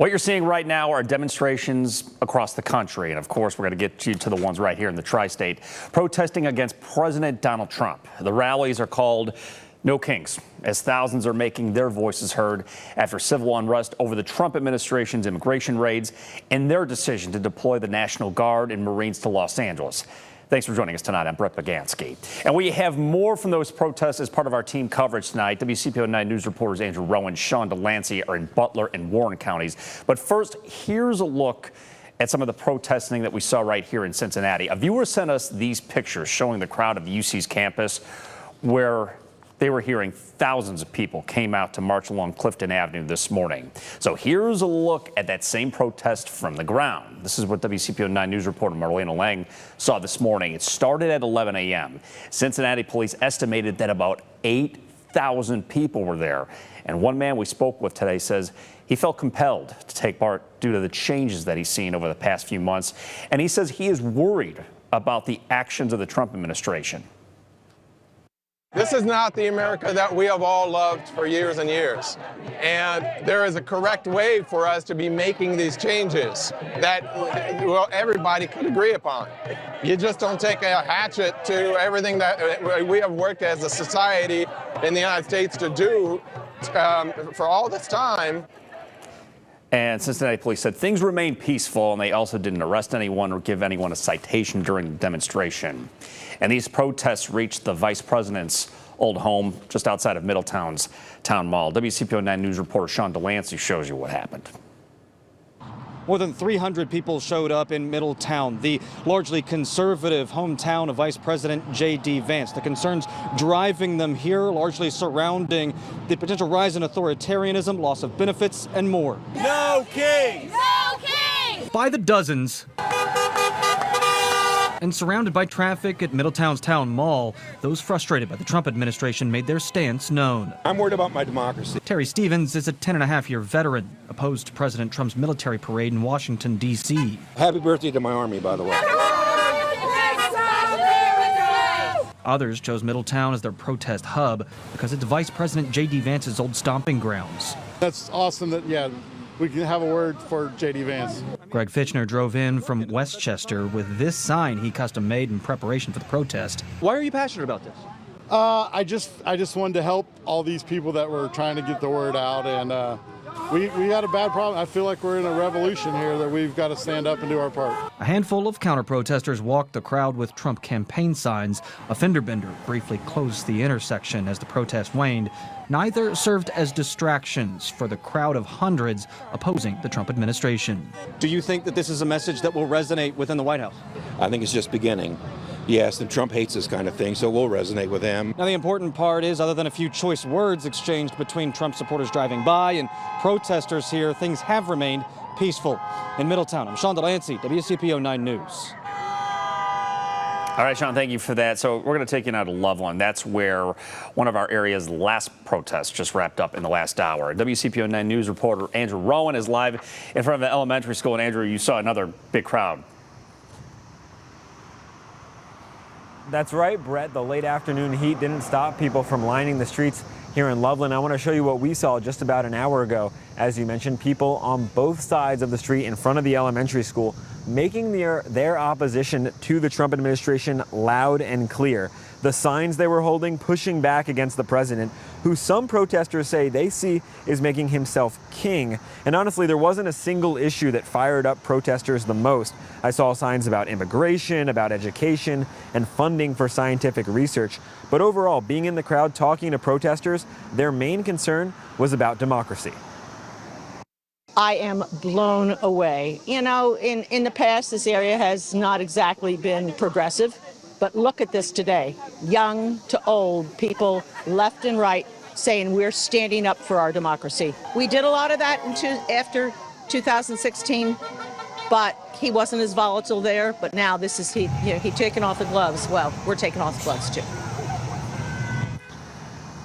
What you're seeing right now are demonstrations across the country. And of course, we're going to get you to the ones right here in the tri-state protesting against President Donald Trump. The rallies are called No Kings, as thousands are making their voices heard after civil unrest over the Trump administration's immigration raids and their decision to deploy the National Guard and Marines to Los Angeles. Thanks for joining us tonight. I'm Brett Bagansky. And we have more from those protests as part of our team coverage tonight. WCPO 9 News reporters Andrew Rowan, Sean Delancey are in Butler and Warren counties. But first, here's a look at some of the protesting that we saw right here in Cincinnati. A viewer sent us these pictures showing the crowd of UC's campus where they were hearing thousands of people came out to march along Clifton Avenue this morning. So here's a look at that same protest from the ground. This is what WCPO 9 News reporter Marlena Lang saw this morning. It started at 11 a.m. Cincinnati police estimated that about 8,000 people were there. And one man we spoke with today says he felt compelled to take part due to the changes that he's seen over the past few months. And he says he is worried about the actions of the Trump administration. This is not the America that we have all loved for years and years. And there is a correct way for us to be making these changes that, well, everybody could agree upon. You just don't take a hatchet to everything that we have worked as a society in the United States to do for all this time. And Cincinnati police said things remain peaceful, and they also didn't arrest anyone or give anyone a citation during the demonstration. And these protests reached the vice president's old home just outside of Middletown's Town Mall. WCPO 9 News reporter Sean Delancey shows you what happened. More than 300 people showed up in Middletown, the largely conservative hometown of Vice President J.D. Vance. The concerns driving them here largely surrounding the potential rise in authoritarianism, loss of benefits, and more. No kings! No kings! By the dozens. And surrounded by traffic at Middletown's Town Mall, those frustrated by the Trump administration made their stance known. I'm worried about my democracy. Terry Stevens is a 10-and-a-half-year veteran, opposed to President Trump's military parade in Washington, D.C. Happy birthday to my army, by the way. Others chose Middletown as their protest hub because it's Vice President J.D. Vance's old stomping grounds. That's awesome that, we can have a word for J.D. Vance. Greg Fitchner drove in from Westchester with this sign he custom made in preparation for the protest. Why are you passionate about this? I just wanted to help all these people that were trying to get the word out, and we got a bad problem. I feel like we're in a revolution here that we've got to stand up and do our part. A handful of counter-protesters walked the crowd with Trump campaign signs. A fender bender briefly closed the intersection as the protest waned. Neither served as distractions for the crowd of hundreds opposing the Trump administration. Do you think that this is a message that will resonate within the White House? I think it's just beginning. Yes, and Trump hates this kind of thing, so we'll resonate with him. Now, the important part is, other than a few choice words exchanged between Trump supporters driving by and protesters here, things have remained peaceful. In Middletown, I'm Sean Delancey, WCPO 9 News. All right, Sean, thank you for that. So we're going to take you now to Loveland. That's where one of our area's last protests just wrapped up in the last hour. WCPO 9 News reporter Andrew Rowan is live in front of the elementary school. And Andrew, you saw another big crowd. That's right, Brett. The late afternoon heat didn't stop people from lining the streets here in Loveland. I want to show you what we saw just about an hour ago. As you mentioned, people on both sides of the street in front of the elementary school making their opposition to the Trump administration loud and clear. The signs they were holding pushing back against the president, who some protesters say they see is making himself king. And honestly, there wasn't a single issue that fired up protesters the most. I saw signs about immigration, about education, and funding for scientific research. But overall, being in the crowd talking to protesters, their main concern was about democracy. I am blown away. You know, in the past, this area has not exactly been progressive, but look at this today. Young to old, people left and right saying we're standing up for our democracy. We did a lot of that after 2016, but he wasn't as volatile there. But now this is he taking off the gloves. Well, we're taking off the gloves too.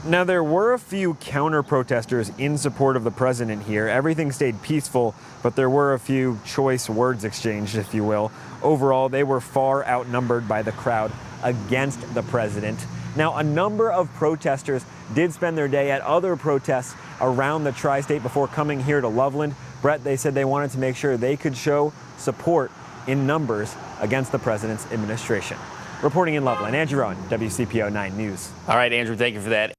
Now, there were a few counter-protesters in support of the president here. Everything stayed peaceful, but there were a few choice words exchanged, if you will. Overall, they were far outnumbered by the crowd against the president. Now, a number of protesters did spend their day at other protests around the tri-state before coming here to Loveland. Brett, they said they wanted to make sure they could show support in numbers against the president's administration. Reporting in Loveland, Andrew Rowan, WCPO 9 News. All right, Andrew, thank you for that.